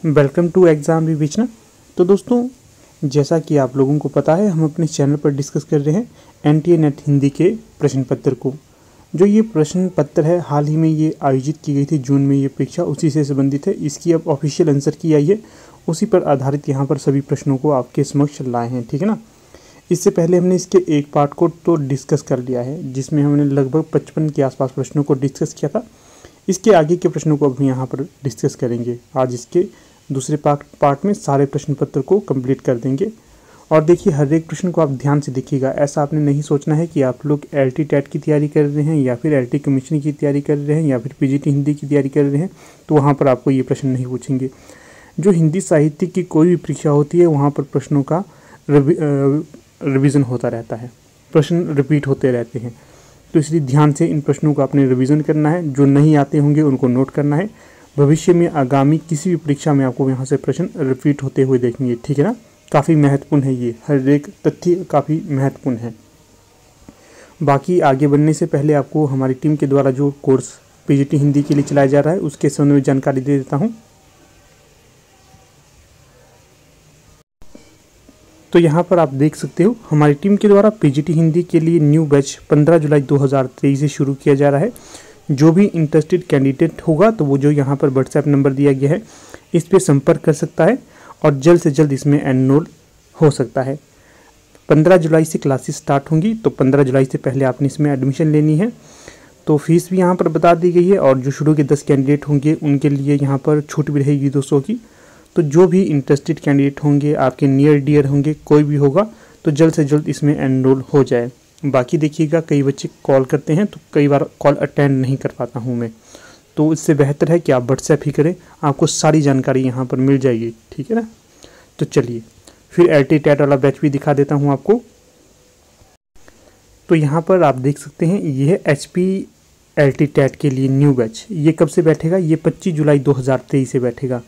Welcome to exam विवेचना। तो दोस्तों, जैसा कि आप लोगों को पता है, हम अपने चैनल पर डिस्कस कर रहे हैं एनटीए नेट हिंदी के प्रश्न पत्र को। जो ये प्रश्न पत्र है, हाल ही में ये आयोजित की गई थी, जून में ये परीक्षा उसी से संबंधित है। इसकी अब ऑफिशियल आंसर की आई है, उसी पर आधारित यहाँ पर सभी प्रश्नों को आपके समक्ष लाए हैं, ठीक है ना। इससे पहले हमने इसके एक पार्ट को तो डिस्कस कर लिया है, जिसमें हमने लगभग 55 के आसपास प्रश्नों को डिस्कस किया था। इसके आगे के प्रश्नों को अब यहाँ पर डिस्कस करेंगे। आज इसके दूसरे पार्ट में सारे प्रश्न पत्र को कंप्लीट कर देंगे। और देखिए, हर एक प्रश्न को आप ध्यान से देखिएगा। ऐसा आपने नहीं सोचना है कि आप लोग एलटी टेट की तैयारी कर रहे हैं या फिर एलटी कमीशन की तैयारी कर रहे हैं या फिर पीजीटी हिंदी की तैयारी कर रहे हैं तो वहाँ पर आपको ये प्रश्न नहीं पूछेंगे। जो हिंदी साहित्य की कोई भी परीक्षा होती है, वहाँ पर प्रश्नों का रिवीजन होता रहता है, प्रश्न रिपीट होते रहते हैं। तो इसलिए ध्यान से इन प्रश्नों को आपने रिवीजन करना है। जो नहीं आते होंगे उनको नोट करना है। भविष्य में आगामी किसी भी परीक्षा में आपको यहाँ से प्रश्न रिपीट होते हुए देखेंगे, ठीक है ना। काफ़ी महत्वपूर्ण है ये, हर एक तथ्य काफ़ी महत्वपूर्ण है। बाकी आगे बढ़ने से पहले आपको हमारी टीम के द्वारा जो कोर्स पीजीटी हिंदी के लिए चलाया जा रहा है उसके संबंध में जानकारी दे देता हूँ। तो यहाँ पर आप देख सकते हो, हमारी टीम के द्वारा पीजीटी हिंदी के लिए न्यू बैच 15 जुलाई 2023 से शुरू किया जा रहा है। जो भी इंटरेस्टेड कैंडिडेट होगा तो वो जो यहाँ पर व्हाट्सएप नंबर दिया गया है इस पर संपर्क कर सकता है और जल्द से जल्द इसमें एनरोल हो सकता है। 15 जुलाई से क्लासेस स्टार्ट होंगी, तो 15 जुलाई से पहले आपने इसमें एडमिशन लेनी है। तो फीस भी यहाँ पर बता दी गई है और जो शुरू के 10 कैंडिडेट होंगे उनके लिए यहाँ पर छूट भी रहेगी 200 की। तो जो भी इंटरेस्टेड कैंडिडेट होंगे, आपके नियर डियर होंगे, कोई भी होगा तो जल्द से जल्द इसमें एनरोल हो जाए। बाकी देखिएगा, कई बच्चे कॉल करते हैं तो कई बार कॉल अटेंड नहीं कर पाता हूँ मैं, तो इससे बेहतर है कि आप व्हाट्सएप ही करें, आपको सारी जानकारी यहाँ पर मिल जाएगी, ठीक है ना। तो चलिए फिर एलटी टेट वाला बैच भी दिखा देता हूँ आपको। तो यहाँ पर आप देख सकते हैं, ये है HP एलटी टेट के लिए न्यू बैच। ये कब से बैठेगा? ये 25 जुलाई 2023 से बैठेगा।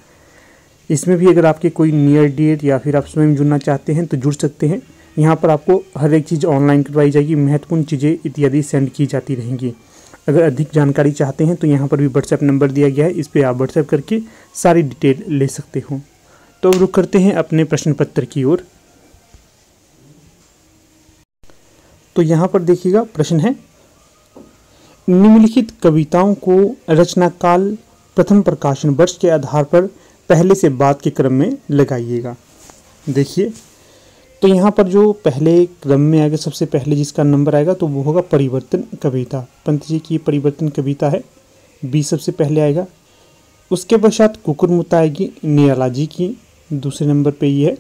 इसमें भी अगर आपके कोई नियर डियर या फिर आप स्वयं जुड़ना चाहते हैं तो जुड़ सकते हैं। यहाँ पर आपको हर एक चीज़ ऑनलाइन करवाई जाएगी, महत्वपूर्ण चीज़ें इत्यादि सेंड की जाती रहेंगी। अगर अधिक जानकारी चाहते हैं तो यहाँ पर भी व्हाट्सएप नंबर दिया गया है, इस पर आप व्हाट्सएप करके सारी डिटेल ले सकते हो। तो रुक करते हैं अपने प्रश्न पत्र की ओर। तो यहाँ पर देखिएगा, प्रश्न है, निम्नलिखित कविताओं को रचनाकाल प्रथम प्रकाशन वर्ष के आधार पर पहले से बाद के क्रम में लगाइएगा। देखिए, तो यहाँ पर जो पहले क्रम में आएगा, सबसे पहले जिसका नंबर आएगा तो वो होगा परिवर्तन कविता। पंत जी की परिवर्तन कविता है, 20 सबसे पहले आएगा। उसके पश्चात कुकुरमुत्ता आएगी निराला जी की, दूसरे नंबर पे ये है।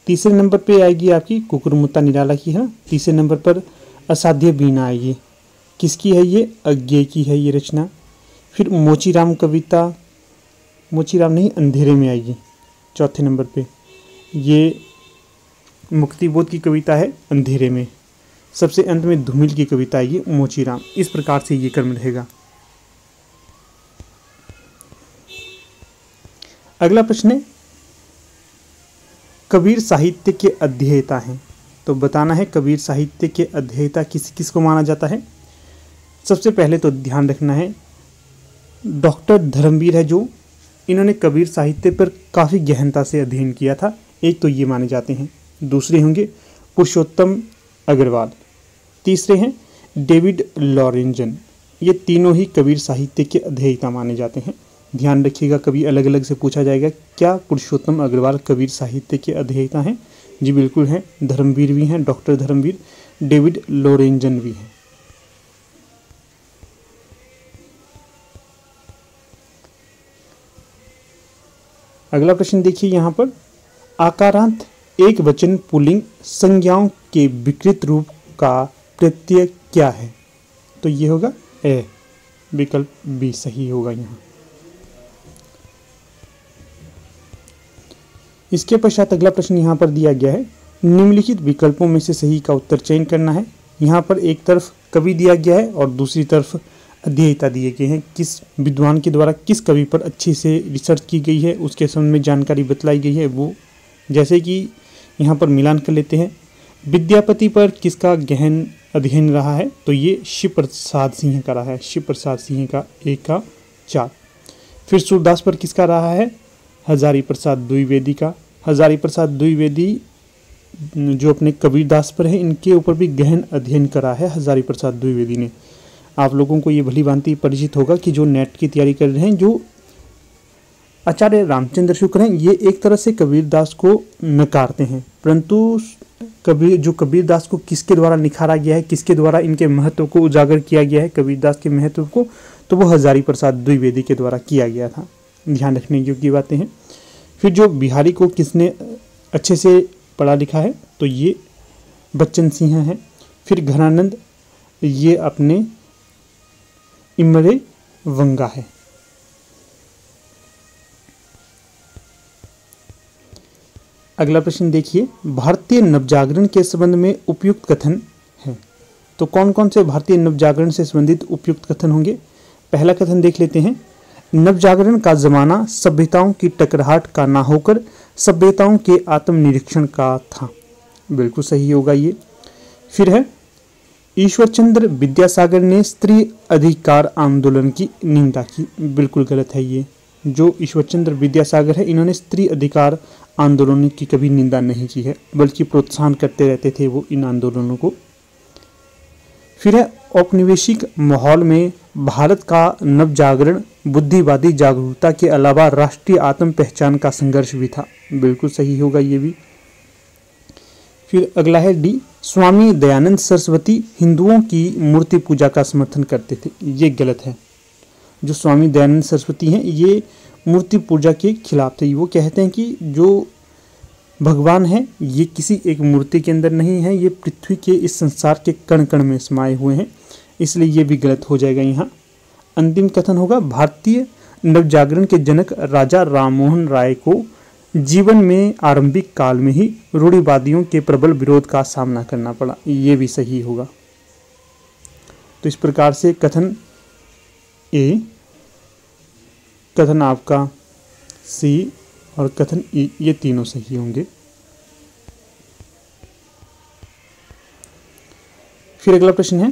तीसरे नंबर पे आएगी आपकी कुकुरमुत्ता निराला की, है ना। तीसरे नंबर पर असाध्य बीना आएगी, किसकी है ये? अज्ञेय की है ये रचना। फिर मोचीराम कविता, मोचीराम नहीं, अंधेरे में आएगी चौथे नंबर पे। ये मुक्तिबोध की कविता है, अंधेरे में। सबसे अंत में धूमिल की कविता आएगी, मोचीराम। इस प्रकार से ये क्रम रहेगा। अगला प्रश्न है, कबीर साहित्य के अध्येता हैं, तो बताना है कबीर साहित्य के अध्येता किस किस को माना जाता है। सबसे पहले तो ध्यान रखना है, डॉक्टर धर्मवीर है जो, इन्होंने कबीर साहित्य पर काफ़ी गहनता से अध्ययन किया था, एक तो ये माने जाते हैं। दूसरे होंगे पुरुषोत्तम अग्रवाल, तीसरे हैं डेविड लॉरेंजन। ये तीनों ही कबीर साहित्य के अध्येता माने जाते हैं। ध्यान रखिएगा, कभी अलग अलग से पूछा जाएगा, क्या पुरुषोत्तम अग्रवाल कबीर साहित्य के अध्येता हैं? जी बिल्कुल हैं, धर्मवीर भी हैं, डॉक्टर धर्मवीर, डेविड लॉरेंजन भी हैं। अगला प्रश्न देखिए यहाँ पर, आकारांत एक वचन पुल्लिंग संज्ञाओं के विकृत रूप का प्रत्यय क्या है? तो ये होगा ए, विकल्प बी सही होगा यहाँ। इसके पश्चात अगला प्रश्न यहाँ पर दिया गया है, निम्नलिखित विकल्पों में से सही का उत्तर चयन करना है। यहाँ पर एक तरफ कवि दिया गया है और दूसरी तरफ अध्येता दिए गए हैं। किस विद्वान के द्वारा किस कवि पर अच्छे से रिसर्च की गई है उसके संबंध में जानकारी बतलाई गई है वो। जैसे कि यहाँ पर मिलान कर लेते हैं, विद्यापति पर किसका गहन अध्ययन रहा है? तो ये शिव प्रसाद सिंह का रहा है, शिव प्रसाद सिंह का 1 का 4। फिर सूरदास पर किसका रहा है? हजारी प्रसाद द्विवेदी का। हजारी प्रसाद द्विवेदी जो अपने कबीरदास पर है, इनके ऊपर भी गहन अध्ययन करा है हजारी प्रसाद द्विवेदी ने। आप लोगों को ये भली भांति परिचित होगा कि जो नेट की तैयारी कर रहे हैं, जो आचार्य रामचंद्र शुक्ल हैं, ये एक तरह से कबीरदास को नकारते हैं, परंतु कबीरदास को किसके द्वारा निखारा गया है, किसके द्वारा इनके महत्व को उजागर किया गया है, कबीरदास के महत्व को, तो वो हजारी प्रसाद द्विवेदी के द्वारा किया गया था। ध्यान रखने योग्य बातें हैं। फिर जो बिहारी को किसने अच्छे से पढ़ा लिखा है, तो ये बच्चन सिंह हैं। फिर घनानंद, ये अपने इमरे वंगा है। अगला प्रश्न देखिए, भारतीय नवजागरण के संबंध में उपयुक्त कथन है। तो कौन कौन से भारतीय नवजागरण से संबंधित उपयुक्त कथन होंगे? पहला कथन देख लेते हैं, नवजागरण का जमाना सभ्यताओं की टकराहट का ना होकर सभ्यताओं के आत्मनिरीक्षण का था। बिल्कुल सही होगा ये। फिर है, ईश्वरचंद्र विद्यासागर ने स्त्री अधिकार आंदोलन की निंदा की। बिल्कुल गलत है ये। जो ईश्वरचंद्र विद्यासागर है, इन्होंने स्त्री अधिकार आंदोलनों की कभी निंदा नहीं की है, बल्कि प्रोत्साहन करते रहते थे वो इन आंदोलनों को। फिर है, औपनिवेशिक माहौल में भारत का नवजागरण बुद्धिवादी जागरूकता के अलावा राष्ट्रीय आत्म पहचान का संघर्ष भी था। बिल्कुल सही होगा ये भी। फिर अगला है डी, स्वामी दयानंद सरस्वती हिंदुओं की मूर्ति पूजा का समर्थन करते थे। ये गलत है। जो स्वामी दयानंद सरस्वती हैं, ये मूर्ति पूजा के खिलाफ थे। वो कहते हैं कि जो भगवान है, ये किसी एक मूर्ति के अंदर नहीं है, ये पृथ्वी के इस संसार के कण कण में समाये हुए हैं, इसलिए ये भी गलत हो जाएगा यहाँ। अंतिम कथन होगा, भारतीय नवजागरण के जनक राजा राममोहन राय को जीवन में आरंभिक काल में ही रूढ़िवादियों के प्रबल विरोध का सामना करना पड़ा। ये भी सही होगा। तो इस प्रकार से कथन ए, कथन आपका सी और कथन ई, ये तीनों सही होंगे। फिर अगला प्रश्न है,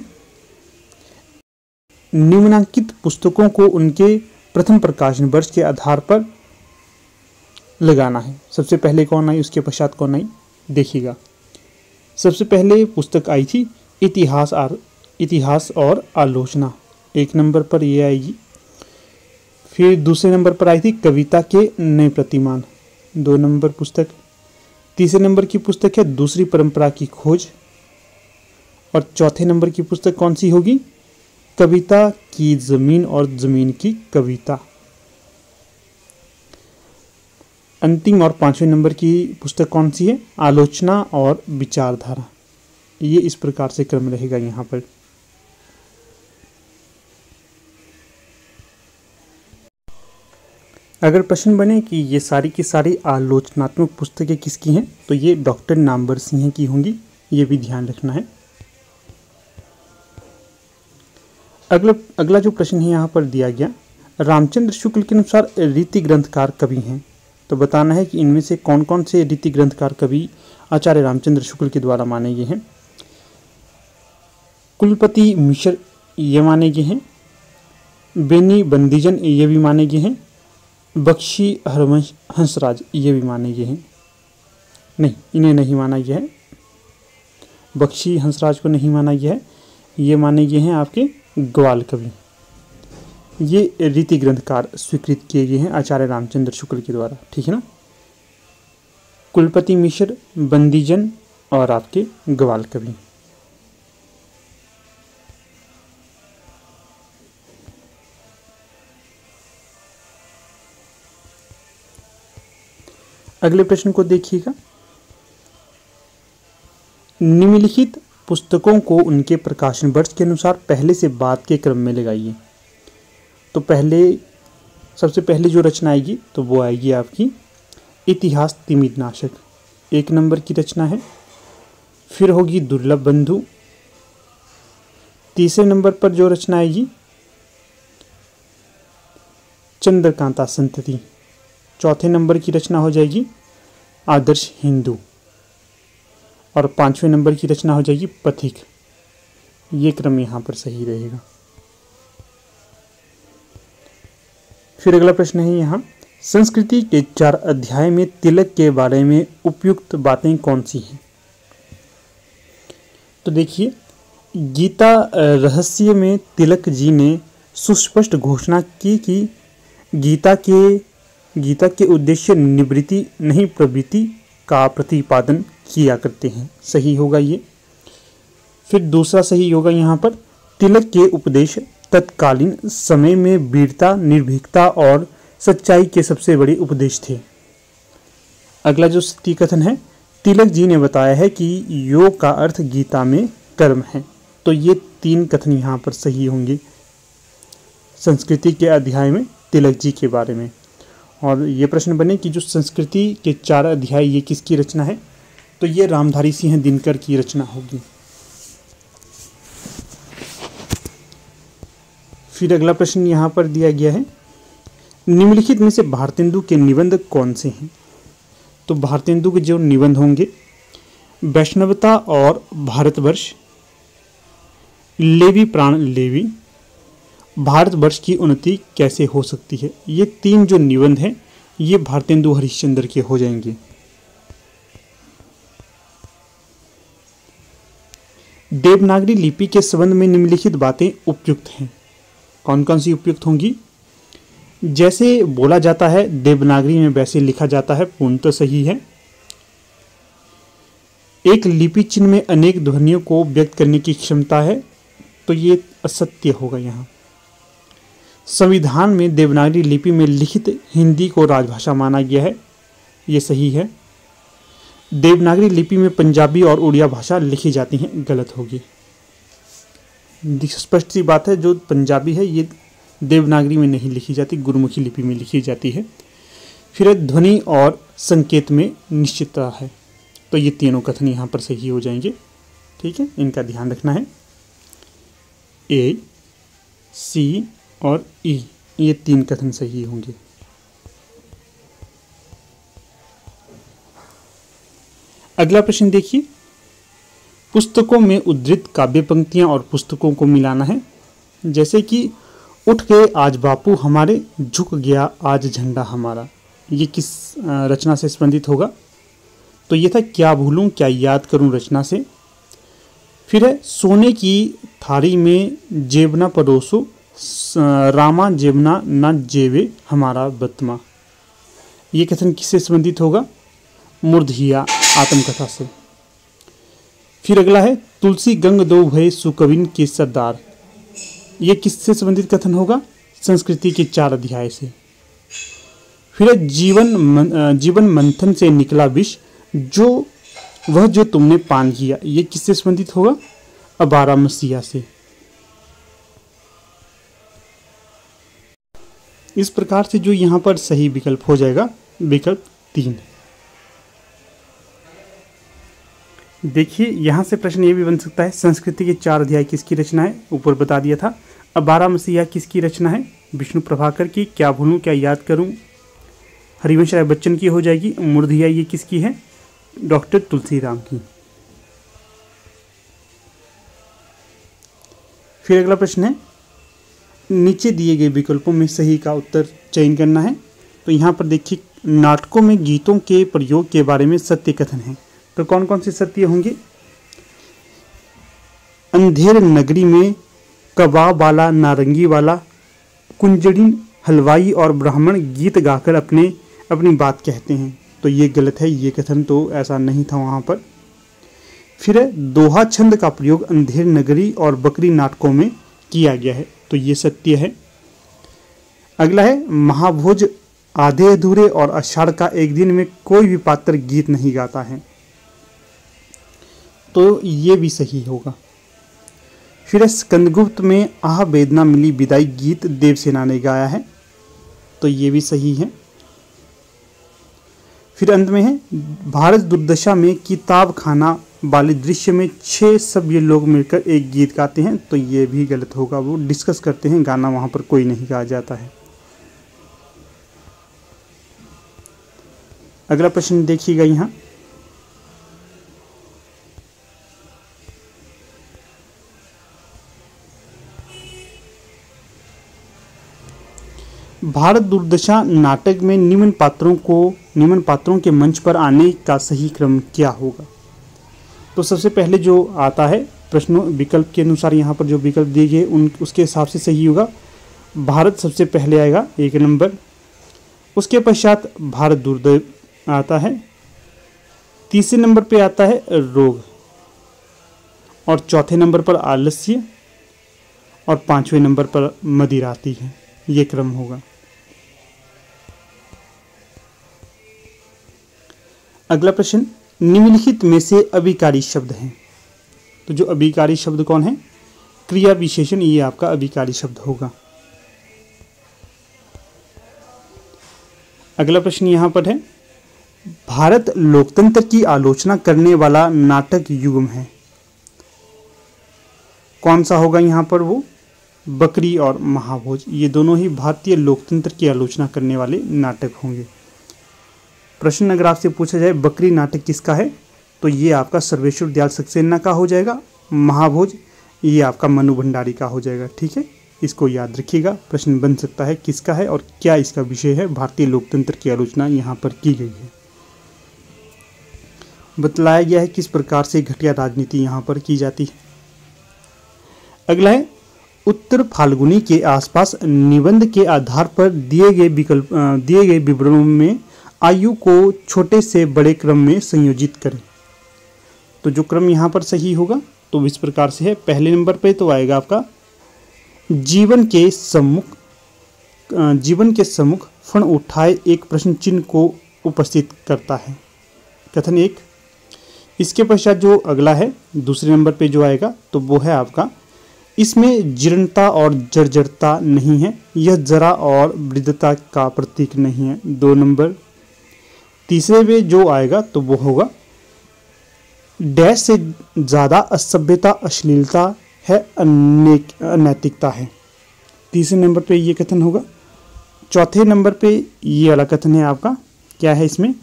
निम्नलिखित पुस्तकों को उनके प्रथम प्रकाशन वर्ष के आधार पर लगाना है। सबसे पहले कौन आई, उसके पश्चात कौन आई, देखिएगा। सबसे पहले पुस्तक आई थी इतिहास और आलोचना, 1 नंबर पर ये आएगी। फिर दूसरे नंबर पर आई थी कविता के नए प्रतिमान, 2 नंबर पुस्तक। तीसरे नंबर की पुस्तक है दूसरी परंपरा की खोज, और चौथे नंबर की पुस्तक कौन सी होगी, कविता की जमीन और जमीन की कविता। अंतिम और 5वें नंबर की पुस्तक कौन सी है, आलोचना और विचारधारा। ये इस प्रकार से क्रम रहेगा यहाँ पर। अगर प्रश्न बने कि ये सारी की सारी आलोचनात्मक पुस्तकें किसकी हैं, तो ये डॉक्टर नामवर सिंह की होंगी, ये भी ध्यान रखना है। अगला जो प्रश्न है यहाँ पर दिया गया, रामचंद्र शुक्ल के अनुसार रीति ग्रंथकार कवि हैं। तो बताना है कि इनमें से कौन कौन से रीति ग्रंथकार कवि आचार्य रामचंद्र शुक्ल के द्वारा माने गए हैं। कुलपति मिश्र ये माने गए हैं, बेनी बंदीजन ये भी माने गए हैं, बख्शी हरवंश हंसराज ये भी माने गए हैं। नहीं, इन्हें नहीं माना गया है, बख्शी हंसराज को नहीं माना गया है, ये माने गए हैं आपके ग्वाल कवि। ये रीति ग्रंथकार स्वीकृत किए गए हैं आचार्य रामचंद्र शुक्ल के द्वारा, ठीक है ना। कुलपति मिश्र, बंदीजन और आपके ग्वाल कवि। अगले प्रश्न को देखिएगा, निम्नलिखित पुस्तकों को उनके प्रकाशन वर्ष के अनुसार पहले से बाद के क्रम में लगाइए। तो सबसे पहले जो रचना आएगी तो वो आएगी आपकी इतिहास तिमिरनाशक, 1 नंबर की रचना है। फिर होगी दुर्लभ बंधु, तीसरे नंबर पर जो रचना आएगी चंद्रकांता संतति, चौथे नंबर की रचना हो जाएगी आदर्श हिंदू, और 5वें नंबर की रचना हो जाएगी पथिक। ये क्रम यहाँ पर सही रहेगा। फिर अगला प्रश्न है यहाँ, संस्कृति के 4 अध्याय में तिलक के बारे में उपयुक्त बातें कौन सी हैं? तो देखिए, गीता रहस्य में तिलक जी ने सुस्पष्ट घोषणा की कि गीता के उद्देश्य निवृत्ति नहीं प्रवृत्ति का प्रतिपादन किया करते हैं। सही होगा ये। फिर दूसरा सही होगा यहाँ पर, तिलक के उपदेश तत्कालीन समय में वीरता, निर्भीकता और सच्चाई के सबसे बड़े उपदेश थे। अगला जो सत्य कथन है, तिलक जी ने बताया है कि योग का अर्थ गीता में कर्म है। तो ये 3 कथन यहाँ पर सही होंगे संस्कृति के अध्याय में तिलक जी के बारे में। और ये प्रश्न बने कि जो संस्कृति के 4 अध्याय ये किसकी रचना है? तो ये रामधारी सिंह दिनकर की रचना होगी। फिर अगला प्रश्न यहाँ पर दिया गया है, निम्नलिखित में से भारतेंदु के निबंध कौन से हैं? तो भारतेंदु के जो निबंध होंगे, वैष्णवता और भारतवर्ष, लेवी प्राण लेवी, भारतवर्ष की उन्नति कैसे हो सकती है। ये 3 जो निबंध हैं ये भारतेंदु हरिश्चंद्र के हो जाएंगे। देवनागरी लिपि के संबंध में निम्नलिखित बातें उपयुक्त हैं। कौन कौन सी उपयुक्त होंगी? जैसे बोला जाता है देवनागरी में वैसे लिखा जाता है, पूर्णतः सही है। एक लिपि चिन्ह में अनेक ध्वनियों को व्यक्त करने की क्षमता है, तो ये असत्य होगा यहाँ। संविधान में देवनागरी लिपि में लिखित हिंदी को राजभाषा माना गया है, ये सही है। देवनागरी लिपि में पंजाबी और उड़िया भाषा लिखी जाती हैं, गलत होगी। स्पष्ट सी बात है, जो पंजाबी है ये देवनागरी में नहीं लिखी जाती, गुरुमुखी लिपि में लिखी जाती है। फिर ध्वनि और संकेत में निश्चितता है, तो ये तीनों कथन यहाँ पर सही हो जाएंगे। ठीक है, इनका ध्यान रखना है। ए, सी और ई, ये 3 कथन सही होंगे। अगला प्रश्न देखिए, पुस्तकों में उद्धृत काव्य पंक्तियां और पुस्तकों को मिलाना है। जैसे कि उठ गए आज बापू हमारे, झुक गया आज झंडा हमारा, ये किस रचना से संबंधित होगा? तो ये था क्या भूलूं क्या याद करूं रचना से। फिर है सोने की थारी में जेबना परोसो, रामा जेबना न जेवे हमारा बतमा, ये कथन किससे संबंधित होगा? मूर्धहिया आत्मकथा से। फिर अगला है तुलसी गंग दो भय सुकविन के सरदार, ये किससे संबंधित कथन होगा? संस्कृति के 4 अध्याय से। फिर जीवन मंथन से निकला विष, जो तुमने पान किया, ये किससे संबंधित होगा? 12 मसीहा से। इस प्रकार से जो यहाँ पर सही विकल्प हो जाएगा विकल्प 3। देखिए, यहाँ से प्रश्न ये भी बन सकता है, संस्कृति के 4 अध्याय किसकी रचना है? ऊपर बता दिया था। अब 12 मसीहा किसकी रचना है? विष्णु प्रभाकर की। क्या भूलूं क्या याद करूं, हरिवंश राय बच्चन की हो जाएगी। मूर्धहिया ये किसकी है? डॉक्टर तुलसीराम की। फिर अगला प्रश्न है, नीचे दिए गए विकल्पों में सही का उत्तर चयन करना है। तो यहाँ पर देखिए, नाटकों में गीतों के प्रयोग के बारे में सत्य कथन है। तो कौन कौन से सत्य होंगे? अंधेर नगरी में कबाब वाला नारंगी वाला, कुंजड़िन हलवाई और ब्राह्मण गीत गाकर अपनी बात कहते हैं, तो ये गलत है, ये कथन तो ऐसा नहीं था वहाँ पर। फिर दोहा छंद का प्रयोग अंधेर नगरी और बकरी नाटकों में किया गया है, तो ये सत्य है। अगला है महाभोज आधे अधूरे और आषाढ़ का एक दिन में कोई भी पात्र गीत नहीं गाता है, तो ये भी सही होगा। फिर स्कंदगुप्त में आह वेदना मिली विदाई गीत देवसेना ने गाया है, तो ये भी सही है। फिर अंत में है भारत दुर्दशा में किताब खाना वाले दृश्य में 6 सभ्य लोग मिलकर एक गीत गाते हैं, तो ये भी गलत होगा। वो डिस्कस करते हैं, गाना वहाँ पर कोई नहीं गाया जाता है। अगला प्रश्न देखिएगा यहाँ, भारत दुर्दशा नाटक में निम्न पात्रों के मंच पर आने का सही क्रम क्या होगा? तो सबसे पहले जो आता है प्रश्न विकल्प के अनुसार, यहाँ पर जो विकल्प दिए गए उसके हिसाब से सही होगा। भारत सबसे पहले आएगा 1 नंबर, उसके पश्चात भारत दुर्दशा आता है, तीसरे नंबर पे आता है रोग, और चौथे नंबर पर आलस्य, और 5वें नंबर पर मदिरा आती है। ये क्रम होगा। अगला प्रश्न, निम्नलिखित में से अभिकारी शब्द हैं। तो जो अभिकारी शब्द कौन है? क्रिया विशेषण, ये आपका अभिकारी शब्द होगा। अगला प्रश्न यहाँ पर है, भारत लोकतंत्र की आलोचना करने वाला नाटक युग्म है। कौन सा होगा यहाँ पर? वो बकरी और महाभोज, ये दोनों ही भारतीय लोकतंत्र की आलोचना करने वाले नाटक होंगे। प्रश्न अगर आपसे पूछा जाए बकरी नाटक किसका है, तो ये आपका सर्वेश्वर दयाल सक्सेना का हो जाएगा। महाभोज ये आपका मनु भंडारी का हो जाएगा। ठीक है, इसको याद रखिएगा। प्रश्न बन सकता है किसका है और क्या इसका विषय है। भारतीय लोकतंत्र की आलोचना यहाँ पर की गई है। बतलाया गया है किस प्रकार से घटिया राजनीति यहाँ पर की जाती है। अगला है, उत्तर फाल्गुनी के आसपास निबंध के आधार पर दिए गए विवरणों में आयु को छोटे से बड़े क्रम में संयोजित करें। तो जो क्रम यहाँ पर सही होगा तो इस प्रकार से है। पहले नंबर पे तो आएगा आपका जीवन के सम्मुख फण उठाए एक प्रश्न चिन्ह को उपस्थित करता है। कथन 1। इसके पश्चात जो अगला है दूसरे नंबर पे जो आएगा तो वो है आपका, इसमें जीर्णता और जर्जरता नहीं है, यह जरा और वृद्धता का प्रतीक नहीं है। 2 नंबर। तीसरे में जो आएगा तो वो होगा, डैश से ज़्यादा असभ्यता अश्लीलता है, अनैतिकता है। तीसरे नंबर पे ये कथन होगा। चौथे नंबर पे ये वाला कथन है आपका, क्या है इसमें,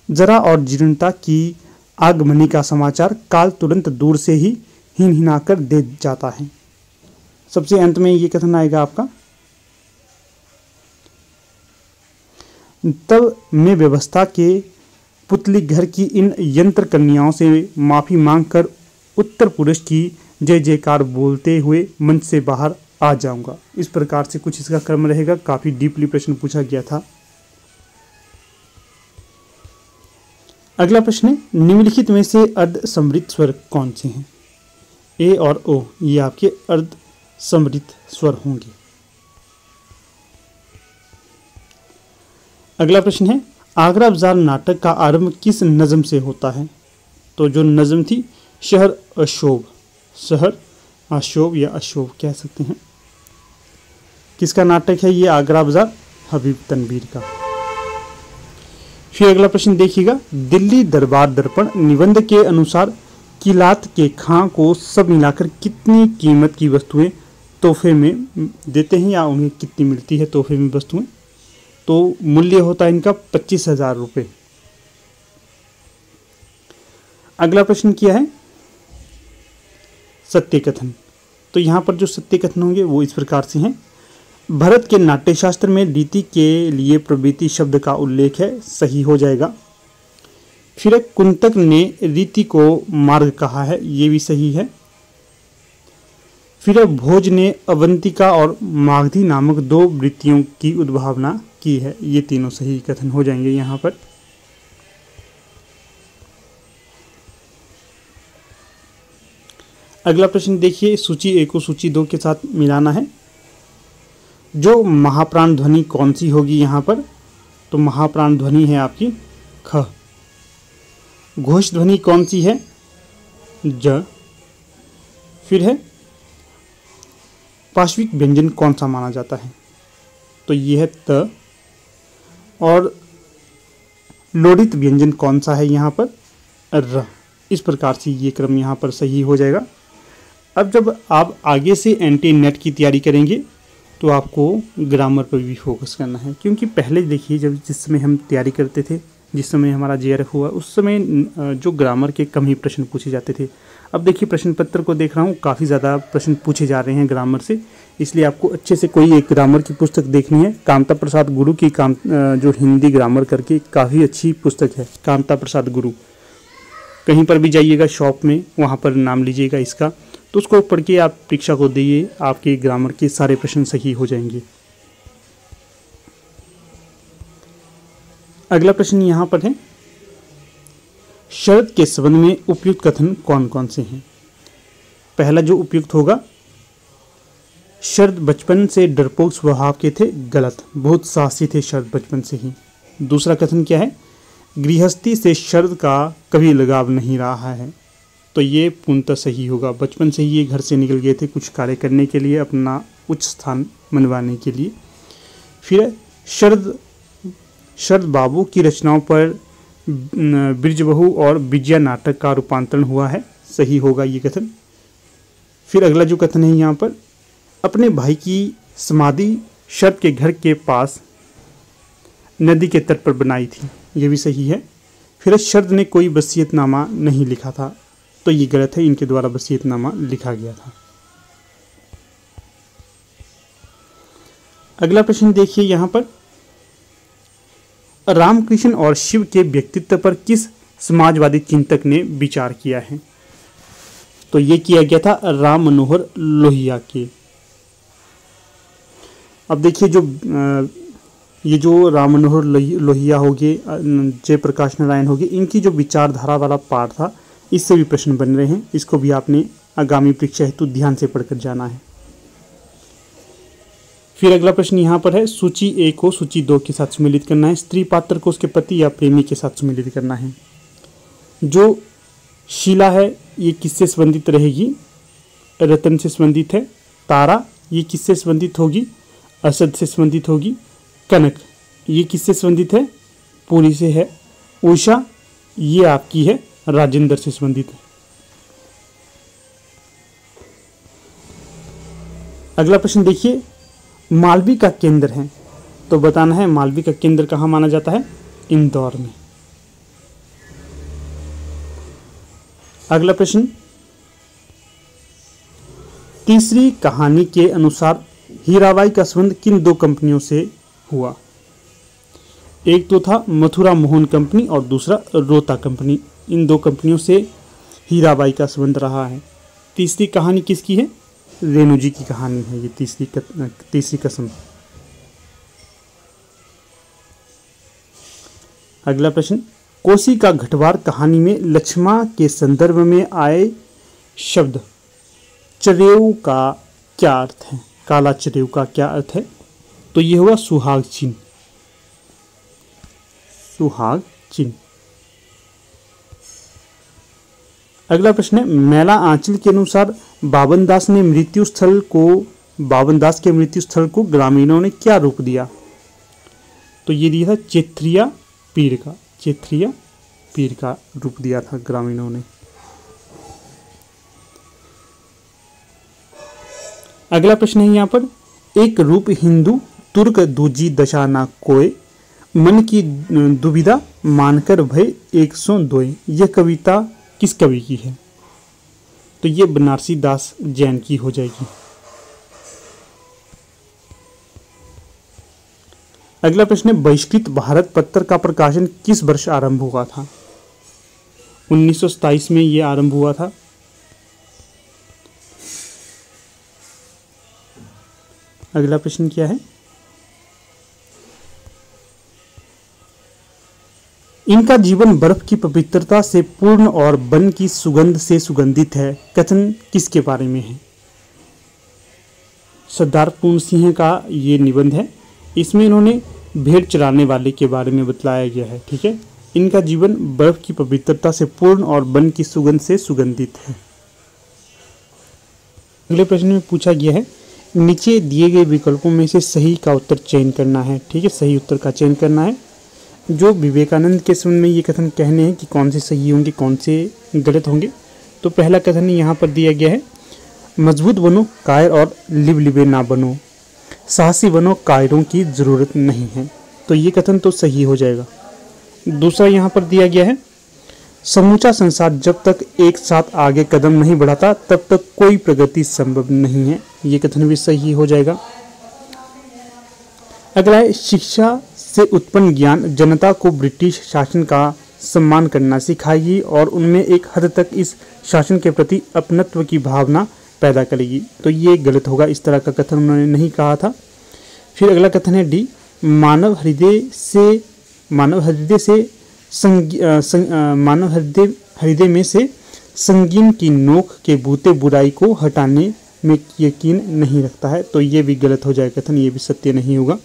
जरा और जीर्णता की आगमनी का समाचार काल तुरंत दूर से ही हिनहिनाकर दे जाता है। सबसे अंत में ये कथन आएगा आपका, तब मैं व्यवस्था के पुतली घर की इन यंत्र कन्याओं से माफी मांगकर उत्तर पुरुष की जय जयकार बोलते हुए मंच से बाहर आ जाऊंगा। इस प्रकार से कुछ इसका क्रम रहेगा। काफी डीपली प्रश्न पूछा गया था। अगला प्रश्न है, निम्नलिखित में से अर्ध समृद्ध स्वर कौन से हैं? ए और ओ ये आपके अर्ध समृद्ध स्वर होंगे। अगला प्रश्न है, आगरा बाजार नाटक का आरंभ किस नज़म से होता है? तो जो नज़म थी शहर अशोभ या अशोभ कह सकते हैं। किसका नाटक है ये आगरा बाजार? हबीब तनवीर का। फिर अगला प्रश्न देखिएगा, दिल्ली दरबार दर्पण निबंध के अनुसार किलात के खां को सब मिलाकर कितनी कीमत की वस्तुएं तोहफे में देते हैं या उन्हें कितनी मिलती है तोहफे में वस्तुएं? तो मूल्य होता है इनका 25,000 रुपये। अगला प्रश्न क्या है, सत्य कथन। तो यहाँ पर जो सत्य कथन होंगे वो इस प्रकार से हैं, भरत के नाट्यशास्त्र में रीति के लिए प्रवृत्ति शब्द का उल्लेख है, सही हो जाएगा। फिर कुंतक ने रीति को मार्ग कहा है, ये भी सही है। फिर भोज ने अवंतिका और मागधी नामक 2 वृत्तियों की उद्भावना की है, ये तीनों सही कथन हो जाएंगे यहाँ पर। अगला प्रश्न देखिए, सूची 1 को सूची 2 के साथ मिलाना है। जो महाप्राण ध्वनि कौन सी होगी यहाँ पर? तो महाप्राण ध्वनि है आपकी ख। घोष ध्वनि कौन सी है? ज। फिर है पार्श्विक व्यंजन कौन सा माना जाता है? तो ये है त। और लोडित व्यंजन कौन सा है यहाँ पर? र। इस प्रकार से ये क्रम यहाँ पर सही हो जाएगा। अब जब आप आगे से एंटी नेट की तैयारी करेंगे तो आपको ग्रामर पर भी फोकस करना है, क्योंकि पहले देखिए जिस समय हम तैयारी करते थे, जिस समय हमारा जेआरएफ हुआ, उस समय जो ग्रामर के कम ही प्रश्न पूछे जाते थे। अब देखिए प्रश्न पत्र को देख रहा हूँ, काफ़ी ज़्यादा प्रश्न पूछे जा रहे हैं ग्रामर से, इसलिए आपको अच्छे से कोई एक ग्रामर की पुस्तक देखनी है। कामता प्रसाद गुरु की जो हिंदी ग्रामर करके काफ़ी अच्छी पुस्तक है, कामता प्रसाद गुरु। कहीं पर भी जाइएगा शॉप में, वहाँ पर नाम लीजिएगा इसका, तो उसको पढ़ के आप परीक्षा को दिए, आपके ग्रामर के सारे प्रश्न सही हो जाएंगे। अगला प्रश्न यहाँ पर है, शरद के संबंध में उपयुक्त कथन कौन कौन से हैं। पहला जो उपयुक्त होगा, शरद बचपन से डरपोक स्वभाव के थे, गलत, बहुत साहसी थे शरद बचपन से ही। दूसरा कथन क्या है, गृहस्थी से शरद का कभी लगाव नहीं रहा है, तो ये पूर्णतः सही होगा। बचपन से ही ये घर से निकल गए थे कुछ कार्य करने के लिए, अपना उच्च स्थान मनवाने के लिए। फिर शरद बाबू की रचनाओं पर ब्रिजबहू और विजया नाटक का रूपांतरण हुआ है, सही होगा ये कथन। फिर अगला जो कथन है यहाँ पर, अपने भाई की समाधि शरद के घर के पास नदी के तट पर बनाई थी, ये भी सही है। फिर शरद ने कोई वसीयतनामा नहीं लिखा था, तो ये गलत है, इनके द्वारा वसीयतनामा लिखा गया था। अगला प्रश्न देखिए यहाँ पर, रामकृष्ण और शिव के व्यक्तित्व पर किस समाजवादी चिंतक ने विचार किया है। तो ये किया गया था राम मनोहर लोहिया के। अब देखिए ये जो राम मनोहर लोहिया हो गए, जयप्रकाश नारायण हो गए, इनकी जो विचारधारा वाला पार्ट था, इससे भी प्रश्न बन रहे हैं। इसको भी आपने आगामी परीक्षा हेतु ध्यान से पढ़कर जाना है। फिर अगला प्रश्न यहाँ पर है, सूची 1 को सूची 2 के साथ सम्मिलित करना है। स्त्री पात्र को उसके पति या प्रेमी के साथ सम्मिलित करना है। जो शीला है ये किससे संबंधित रहेगी, रतन से संबंधित है। तारा ये किससे संबंधित होगी, असद से संबंधित होगी। कनक ये किससे संबंधित है, पुरी से है। उषा ये आपकी है राजेंद्र से संबंधित है। अगला प्रश्न देखिए, मालवी का केंद्र है, तो बताना है मालवी का केंद्र कहाँ माना जाता है, इंदौर में। अगला प्रश्न, तीसरी कहानी के अनुसार हीराबाई का संबंध किन 2 कंपनियों से हुआ। एक तो था मथुरा मोहन कंपनी और दूसरा रोता कंपनी। इन 2 कंपनियों से हीराबाई का संबंध रहा है। तीसरी कहानी किसकी है, रेणु जी की कहानी है ये तीसरी कसम। अगला प्रश्न, कोसी का घटवार कहानी में लक्ष्मा के संदर्भ में आए शब्द चरेऊ का क्या अर्थ है, काला चरेऊ का क्या अर्थ है, तो ये हुआ सुहाग चिन्ह। सुहाग चिन्ह। अगला प्रश्न है, मैला आंचल के अनुसार बावन दास के मृत्यु स्थल को ग्रामीणों ने क्या रूप दिया, तो ये दिया था चेत्रिया पीर का रूप दिया था ग्रामीणों ने। अगला प्रश्न है यहाँ पर, एक रूप हिंदू तुर्क दूजी दशा ना कोय, मन की दुविधा मानकर भय 102। यह कविता किस कवि की है, तो ये बनारसी दास जैन की हो जाएगी। अगला प्रश्न है, बहिष्कृत भारत पत्र का प्रकाशन किस वर्ष आरंभ हुआ था। 1927 में ये आरंभ हुआ था। अगला प्रश्न क्या है, इनका जीवन बर्फ की पवित्रता से पूर्ण और वन की सुगंध से सुगंधित है। कथन किसके बारे में है। सरदार पूर्ण सिंह का ये निबंध है। इसमें इन्होंने भेड़ चराने वाले के बारे में बतलाया गया है। ठीक है, इनका जीवन बर्फ की पवित्रता से पूर्ण और वन की सुगंध से सुगंधित है। अगले प्रश्न में पूछा गया है, नीचे दिए गए विकल्पों में से सही का उत्तर चयन करना है। ठीक है, सही उत्तर का चयन करना है। जो विवेकानंद के संबंध में ये कथन कहने हैं कि कौन से सही होंगे कौन से गलत होंगे। तो पहला कथन यहाँ पर दिया गया है, मजबूत बनो कायर और लिबलिबे ना बनो, साहसी बनो कायरों की ज़रूरत नहीं है। तो ये कथन तो सही हो जाएगा। दूसरा यहाँ पर दिया गया है, समूचा संसार जब तक एक साथ आगे कदम नहीं बढ़ाता तब तक कोई प्रगति संभव नहीं है। ये कथन भी सही हो जाएगा। अगला है, शिक्षा से उत्पन्न ज्ञान जनता को ब्रिटिश शासन का सम्मान करना सिखाएगी और उनमें एक हद तक इस शासन के प्रति अपनत्व की भावना पैदा करेगी। तो ये गलत होगा, इस तरह का कथन उन्होंने नहीं कहा था। फिर अगला कथन है डी, मानव हृदय में से संगीन की नोक के बूते बुराई को हटाने में यकीन नहीं रखता है। तो ये भी गलत हो जाए कथन, ये भी सत्य नहीं होगा।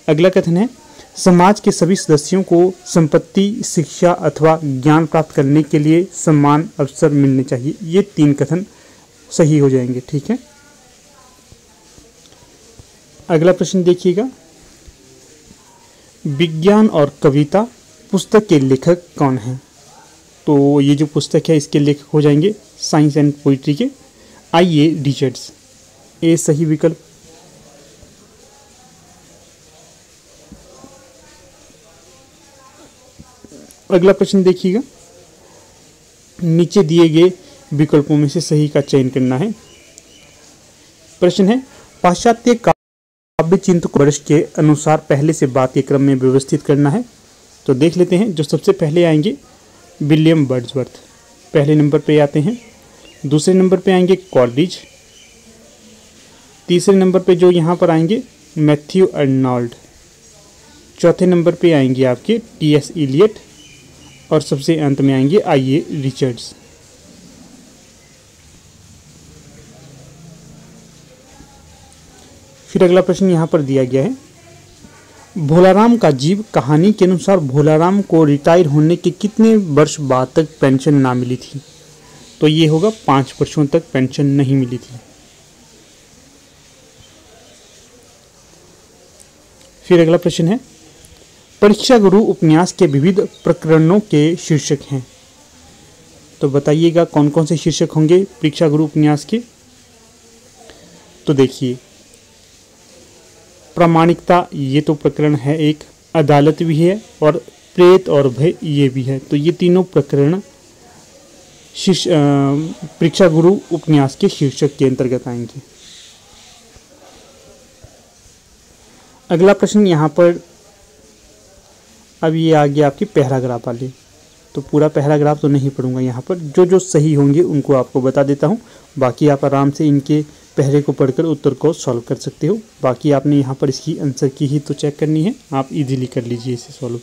अगला कथन है, समाज के सभी सदस्यों को संपत्ति, शिक्षा अथवा ज्ञान प्राप्त करने के लिए समान अवसर मिलने चाहिए। ये 3 कथन सही हो जाएंगे। ठीक है, अगला प्रश्न देखिएगा, विज्ञान और कविता पुस्तक के लेखक कौन हैं? तो ये जो पुस्तक है इसके लेखक हो जाएंगे साइंस एंड पोइट्री के I.A. रिचर्ड्स। ए सही विकल्प। अगला प्रश्न देखिएगा, नीचे दिए गए विकल्पों में से सही का चयन करना है। प्रश्न है, पाश्चात्य काव्य चिंतक वर्ष के अनुसार पहले से बाद के क्रम में व्यवस्थित करना है। तो देख लेते हैं, जो सबसे पहले आएंगे विलियम वर्ड्सवर्थ, पहले नंबर पे आते हैं। दूसरे नंबर पे आएंगे कॉलरिज। तीसरे नंबर पे जो यहाँ पर आएंगे मैथ्यू अर्नोल्ड। चौथे नंबर पे आएंगे आपके T.S. इलियट और सबसे अंत में आएंगे I.A. रिचर्ड्स। फिर अगला प्रश्न यहाँ पर दिया गया है, भोलाराम का जीव कहानी के अनुसार भोलाराम को रिटायर होने के कितने वर्ष बाद तक पेंशन ना मिली थी? तो ये होगा 5 वर्षों तक पेंशन नहीं मिली थी। फिर अगला प्रश्न है, परीक्षा गुरु उपन्यास के विविध प्रकरणों के शीर्षक हैं। तो बताइएगा कौन कौन से शीर्षक होंगे परीक्षा गुरु उपन्यास के? तो देखिए, प्रामाणिकता ये तो प्रकरण है एक, अदालत भी है और प्रेत और भय ये भी है। तो ये तीनों प्रकरण परीक्षा गुरु उपन्यास के शीर्षक के अंतर्गत आएंगे। अगला प्रश्न यहाँ पर अब ये आ गया आपके पैराग्राफ वाले। तो पूरा पैराग्राफ तो नहीं पढ़ूंगा, यहाँ पर जो जो सही होंगे उनको आपको बता देता हूँ। बाकी आप आराम से इनके पहले को पढ़कर उत्तर को सॉल्व कर सकते हो। बाकी आपने यहाँ पर इसकी आंसर की ही तो चेक करनी है, आप इजीली कर लीजिए इसे सॉल्व।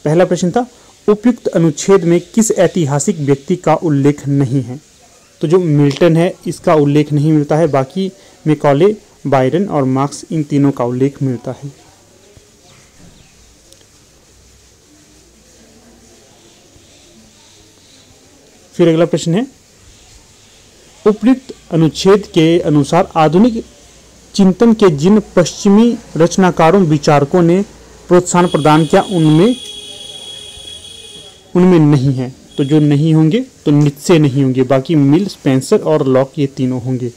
पहला प्रश्न था, उपयुक्त अनुच्छेद में किस ऐतिहासिक व्यक्ति का उल्लेख नहीं है? तो जो मिल्टन है इसका उल्लेख नहीं मिलता है, बाकी मैकॉले, बायरन और मार्क्स इन तीनों का उल्लेख मिलता है। फिर अगला प्रश्न है, उपयुक्त अनुच्छेद के अनुसार आधुनिक चिंतन के जिन पश्चिमी रचनाकारों विचारकों ने प्रोत्साहन प्रदान किया उनमें नहीं है। तो जो नहीं होंगे तो नित्से नहीं होंगे, बाकी मिल, स्पेंसर और लॉक ये तीनों होंगे।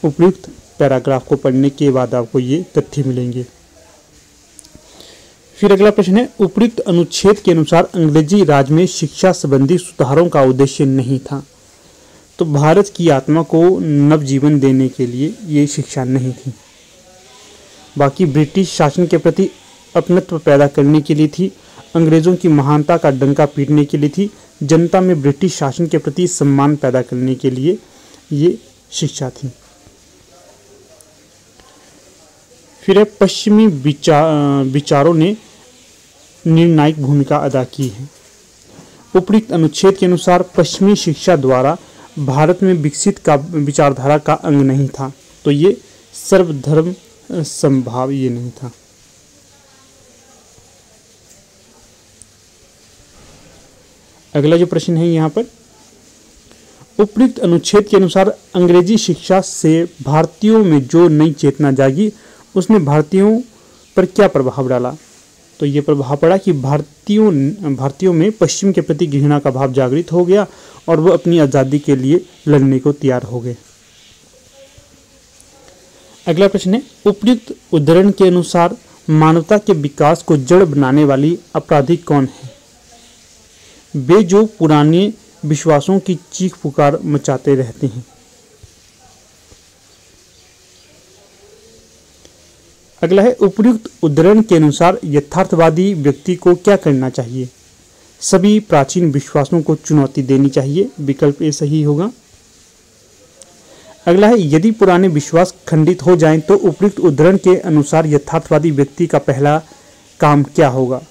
उपयुक्त पैराग्राफ को पढ़ने के बाद आपको ये तथ्य मिलेंगे। फिर अगला प्रश्न है, उपयुक्त अनुच्छेद के अनुसार अंग्रेजी राज में शिक्षा संबंधी सुधारों का उद्देश्य नहीं था। तो भारत की आत्मा को नवजीवन देने के लिए ये शिक्षा नहीं थी, बाकी ब्रिटिश शासन के प्रति अपनत्व पैदा करने के लिए थी, अंग्रेजों की महानता का डंका पीटने के लिए थी, जनता में ब्रिटिश शासन के प्रति सम्मान पैदा करने के लिए ये शिक्षा थी। फिर पश्चिमी विचारों ने निर्णायक भूमिका अदा की है। उपयुक्त अनुच्छेद के अनुसार पश्चिमी शिक्षा द्वारा भारत में विकसित का विचारधारा का अंग नहीं था। तो ये सर्वधर्म संभाव ये नहीं था। अगला जो प्रश्न है यहाँ पर, उपयुक्त अनुच्छेद के अनुसार अंग्रेजी शिक्षा से भारतीयों में जो नई चेतना जागी उसने भारतीयों पर क्या प्रभाव डाला? तो ये प्रभाव पड़ा कि भारतीयों में पश्चिम के प्रति घृणा का भाव जागृत हो गया और वो अपनी आज़ादी के लिए लड़ने को तैयार हो गए। अगला प्रश्न है, उपयुक्त उद्धरण के अनुसार मानवता के विकास को जड़ बनाने वाली अपराधी कौन है? वे जो पुराने विश्वासों की चीख पुकार मचाते रहते हैं। अगला है, उपयुक्त उद्धरण के अनुसार यथार्थवादी व्यक्ति को क्या करना चाहिए? सभी प्राचीन विश्वासों को चुनौती देनी चाहिए। विकल्प ए सही होगा। अगला है, यदि पुराने विश्वास खंडित हो जाएं तो उपयुक्त उद्धरण के अनुसार यथार्थवादी व्यक्ति का पहला काम क्या होगा?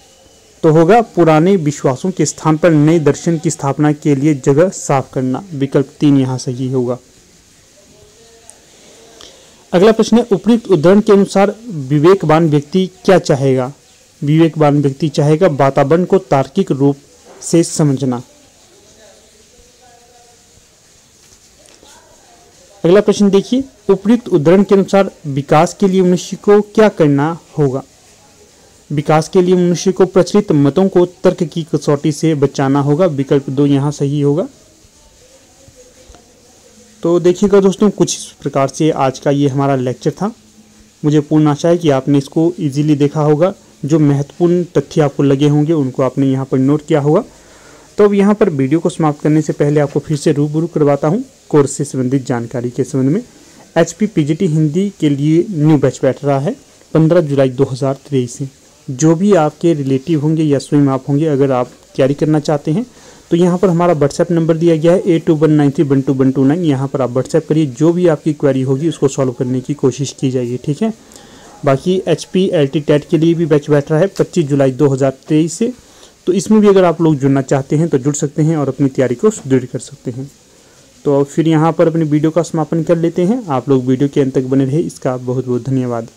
तो होगा पुराने विश्वासों के स्थान पर नए दर्शन की स्थापना के लिए जगह साफ करना। विकल्प 3 यहाँ सही होगा। अगला प्रश्न है, उपयुक्त उद्धरण के अनुसार विवेकवान व्यक्ति क्या चाहेगा? विवेकवान व्यक्ति चाहेगा वातावरण को तार्किक रूप से समझना। अगला प्रश्न देखिए, उपयुक्त उद्धरण के अनुसार विकास के लिए मनुष्य को क्या करना होगा? विकास के लिए मनुष्य को प्रचलित मतों को तर्क की कसौटी से बचाना होगा। विकल्प 2 यहाँ सही होगा। तो देखिएगा दोस्तों, कुछ इस प्रकार से आज का ये हमारा लेक्चर था। मुझे पूर्ण आशा है कि आपने इसको इजीली देखा होगा। जो महत्वपूर्ण तथ्य आपको लगे होंगे उनको आपने यहाँ पर नोट किया होगा। तो अब यहाँ पर वीडियो को समाप्त करने से पहले आपको फिर से रूबरू करवाता हूँ कोर्स से संबंधित जानकारी के संबंध में। HP PGT हिंदी के लिए न्यू बैच बैठ रहा है 15 जुलाई 2023 से। जो भी आपके रिलेटिव होंगे या स्वयं आप होंगे, अगर आप तैयारी करना चाहते हैं तो यहाँ पर हमारा व्हाट्सएप नंबर दिया गया है 8193122129। यहाँ पर आप व्हाट्सएप करिए, जो भी आपकी क्वेरी होगी उसको सॉल्व करने की कोशिश की जाएगी, ठीक है। बाकी HP LT टेट के लिए भी बैच बैठ रहा है 25 जुलाई 2023 से। तो इसमें भी अगर आप लोग जुड़ना चाहते हैं तो जुड़ सकते हैं और अपनी तैयारी को सुदृढ़ कर सकते हैं। तो फिर यहाँ पर अपनी वीडियो का समापन कर लेते हैं। आप लोग वीडियो के अंत तक बने रहे, इसका बहुत बहुत धन्यवाद।